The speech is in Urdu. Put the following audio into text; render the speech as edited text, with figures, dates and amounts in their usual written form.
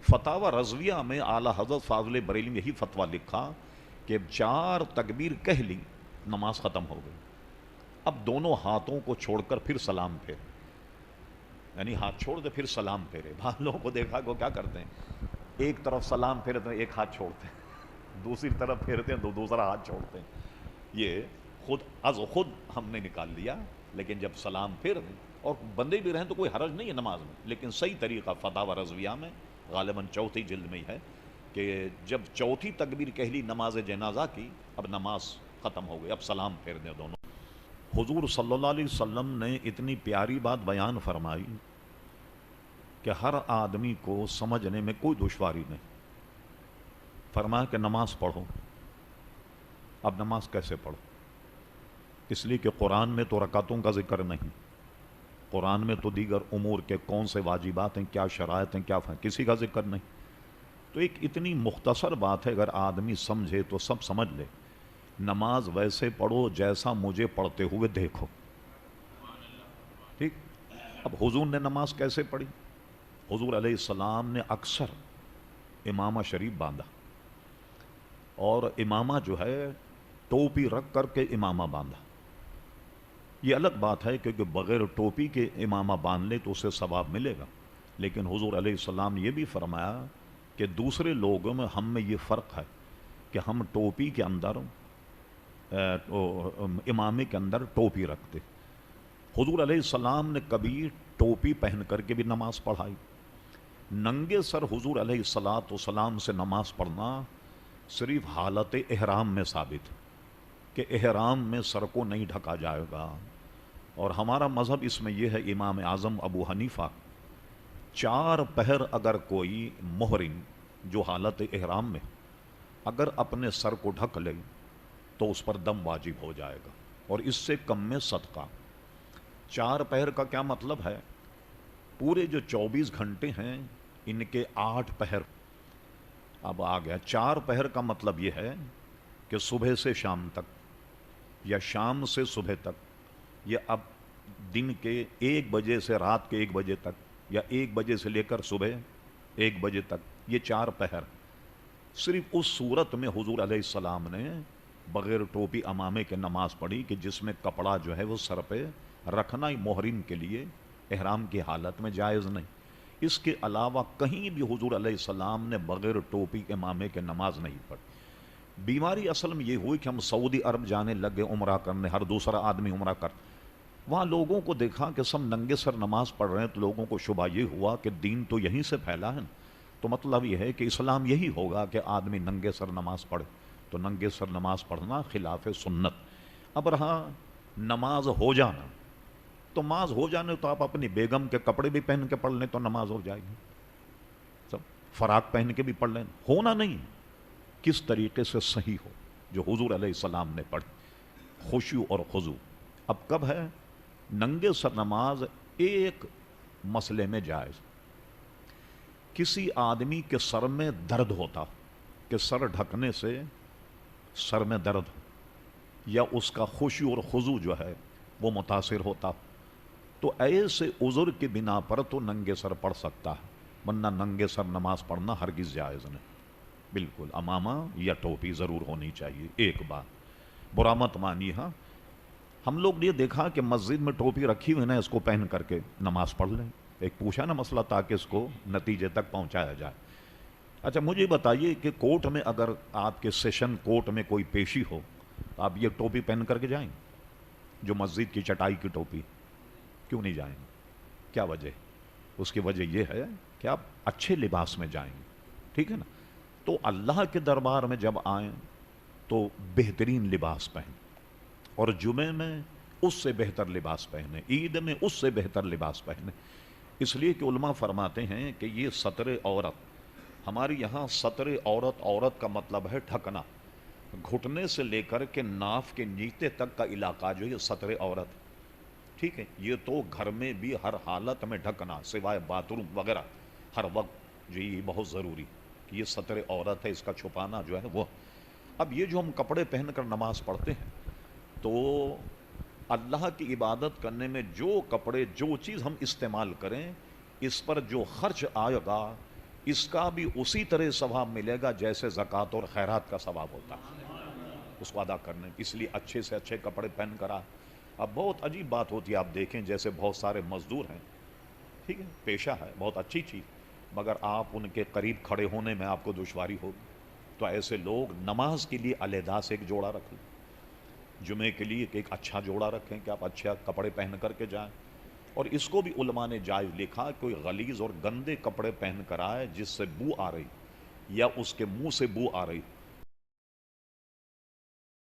فتاوی رضویہ میں اعلیٰ حضرت فاضل بریلوی نے یہی فتویٰ لکھا کہ 4 تکبیر کہہ لی نماز ختم ہو گئی، اب دونوں ہاتھوں کو چھوڑ کر پھر سلام پھیرے، یعنی ہاتھ چھوڑ دے پھر سلام پھیرے۔ بعض لوگوں کو دیکھا کہ وہ کیا کرتے ہیں، ایک طرف سلام پھیرتے ہیں ایک ہاتھ چھوڑتے ہیں، دوسری طرف پھیرتے ہیں دوسرا ہاتھ چھوڑتے ہیں۔ یہ خود از خود ہم نے نکال لیا، لیکن جب سلام پھیر دیں اور بندے بھی رہیں تو کوئی حرج نہیں ہے نماز میں، لیکن صحیح طریقہ فتاوی رضویہ میں غالباً چوتھی جلد میں ہی ہے کہ جب چوتھی تکبیر کہہ لی نماز جنازہ کی، اب نماز ختم ہو گئی، اب سلام پھیر دیں دونوں۔ حضور صلی اللہ علیہ وسلم نے اتنی پیاری بات بیان فرمائی کہ ہر آدمی کو سمجھنے میں کوئی دشواری نہیں۔ فرمایا کہ نماز پڑھو۔ اب نماز کیسے پڑھو؟ اس لیے کہ قرآن میں تو رکعتوں کا ذکر نہیں، قرآن میں تو دیگر امور کے کون سے واجبات ہیں، کیا شرائط ہیں، کیا کسی کا ذکر نہیں۔ تو ایک اتنی مختصر بات ہے، اگر آدمی سمجھے تو سب سمجھ لے۔ نماز ویسے پڑھو جیسا مجھے پڑھتے ہوئے دیکھو، ٹھیک؟ اب حضور نے نماز کیسے پڑھی؟ حضور علیہ السلام نے اکثر امامہ شریف باندھا، اور امامہ جو ہے ٹوپی رکھ کر کے امامہ باندھا۔ یہ الگ بات ہے کہ بغیر ٹوپی کے امامہ باندھ لے تو اسے ثواب ملے گا، لیکن حضور علیہ السلام نے یہ بھی فرمایا کہ دوسرے لوگوں میں ہم میں یہ فرق ہے کہ ہم ٹوپی کے اندر امامے کے اندر ٹوپی رکھتے۔ حضور علیہ السلام نے کبھی ٹوپی پہن کر کے بھی نماز پڑھائی۔ ننگے سر حضور علیہ السلام سے نماز پڑھنا صرف حالت احرام میں ثابت کہ احرام میں سر کو نہیں ڈھکا جائے گا، اور ہمارا مذہب اس میں یہ ہے، امام اعظم ابو حنیفہ 4 پہر اگر کوئی محرم جو حالت احرام میں اگر اپنے سر کو ڈھک لے تو اس پر دم واجب ہو جائے گا، اور اس سے کم میں صدقہ۔ 4 پہر کا کیا مطلب ہے؟ پورے جو 24 گھنٹے ہیں ان کے 8 پہر اب آ گیا۔ 4 پہر کا مطلب یہ ہے کہ صبح سے شام تک یا شام سے صبح تک، یا اب دن کے 1 بجے سے رات کے 1 بجے تک، یا 1 بجے سے لے کر صبح 1 بجے تک، یہ 4 پہر۔ صرف اس صورت میں حضور علیہ السلام نے بغیر ٹوپی امامے کے نماز پڑھی کہ جس میں کپڑا جو ہے وہ سر پہ رکھنا ہی محرم کے لیے احرام کی حالت میں جائز نہیں۔ اس کے علاوہ کہیں بھی حضور علیہ السلام نے بغیر ٹوپی امامے کے نماز نہیں پڑھی۔ بیماری اصل میں یہ ہوئی کہ ہم سعودی عرب جانے لگے عمرہ کرنے، ہر دوسرا آدمی عمرہ کر، وہاں لوگوں کو دیکھا کہ سب ننگے سر نماز پڑھ رہے ہیں، تو لوگوں کو شبہ یہ ہوا کہ دین تو یہیں سے پھیلا ہے، تو مطلب یہ ہے کہ اسلام یہی ہوگا کہ آدمی ننگے سر نماز پڑھے، تو ننگے سر نماز پڑھنا خلاف سنت۔ اب رہا نماز ہو جانا، تو نماز ہو جانے تو آپ اپنی بیگم کے کپڑے بھی پہن کے پڑھ لیں تو نماز ہو جائے گی، سب فراق پہن کے بھی پڑھ لیں، ہونا نہیں کس طریقے سے صحیح ہو جو حضور علیہ السلام نے پڑھی، خشوع اور خضوع۔ اب کب ہے ننگے سر نماز؟ ایک مسئلے میں جائز، کسی آدمی کے سر میں درد ہوتا کہ سر ڈھکنے سے سر میں درد ہو، یا اس کا خشوع اور خضوع جو ہے وہ متاثر ہوتا، تو ایسے عذر کی بنا پر تو ننگے سر پڑھ سکتا ہے، ورنہ ننگے سر نماز پڑھنا ہرگز جائز نہیں۔ بالکل امامہ یا ٹوپی ضرور ہونی چاہیے۔ ایک بات برا مت مانی، ہاں ہم لوگ نے یہ دیکھا کہ مسجد میں ٹوپی رکھی ہوئی نا، اس کو پہن کر کے نماز پڑھ لیں، ایک پوچھا نا مسئلہ تاکہ اس کو نتیجے تک پہنچایا جائے۔ اچھا مجھے بتائیے کہ کورٹ میں اگر آپ کے سیشن کورٹ میں کوئی پیشی ہو، آپ یہ ٹوپی پہن کر کے جائیں جو مسجد کی چٹائی کی ٹوپی؟ کیوں نہیں جائیں گے؟ کیا وجہ؟ اس کی وجہ یہ ہے کہ آپ اچھے لباس میں جائیں گے، ٹھیک ہے نا؟ تو اللہ کے دربار میں جب آئیں تو بہترین لباس پہنیں، اور جمعے میں اس سے بہتر لباس پہنے، عید میں اس سے بہتر لباس پہنے، اس لیے کہ علماء فرماتے ہیں کہ یہ ستر عورت، ہماری یہاں ستر عورت، عورت کا مطلب ہے ڈھکنا، گھٹنے سے لے کر کے ناف کے نیچے تک کا علاقہ جو ہے ستر عورت، ٹھیک ہے؟ یہ تو گھر میں بھی ہر حالت میں ڈھکنا سوائے باتھ روم وغیرہ، ہر وقت جو یہ بہت ضروری کہ یہ ستر عورت ہے، اس کا چھپانا جو ہے وہ۔ اب یہ جو ہم کپڑے پہن کر نماز پڑھتے ہیں، تو اللہ کی عبادت کرنے میں جو کپڑے، جو چیز ہم استعمال کریں، اس پر جو خرچ آئے گا اس کا بھی اسی طرح ثواب ملے گا جیسے زکوٰۃ اور خیرات کا ثواب ہوتا ہے اس کو ادا کرنے، اس لیے اچھے سے اچھے کپڑے پہن کر آ۔ اب بہت عجیب بات ہوتی ہے، آپ دیکھیں جیسے بہت سارے مزدور ہیں، ٹھیک ہے پیشہ ہے بہت اچھی چیز، مگر آپ ان کے قریب کھڑے ہونے میں آپ کو دشواری ہوگی، تو ایسے لوگ نماز کے لیے علیحدہ سے ایک جوڑا رکھ لیں، جمعے کے لیے ایک اچھا جوڑا رکھیں کہ آپ اچھے کپڑے پہن کر کے جائیں۔ اور اس کو بھی علماء نے جائز لکھا، کوئی غلیظ اور گندے کپڑے پہن کر آئے جس سے بو آ رہی یا اس کے منہ سے بو آ رہی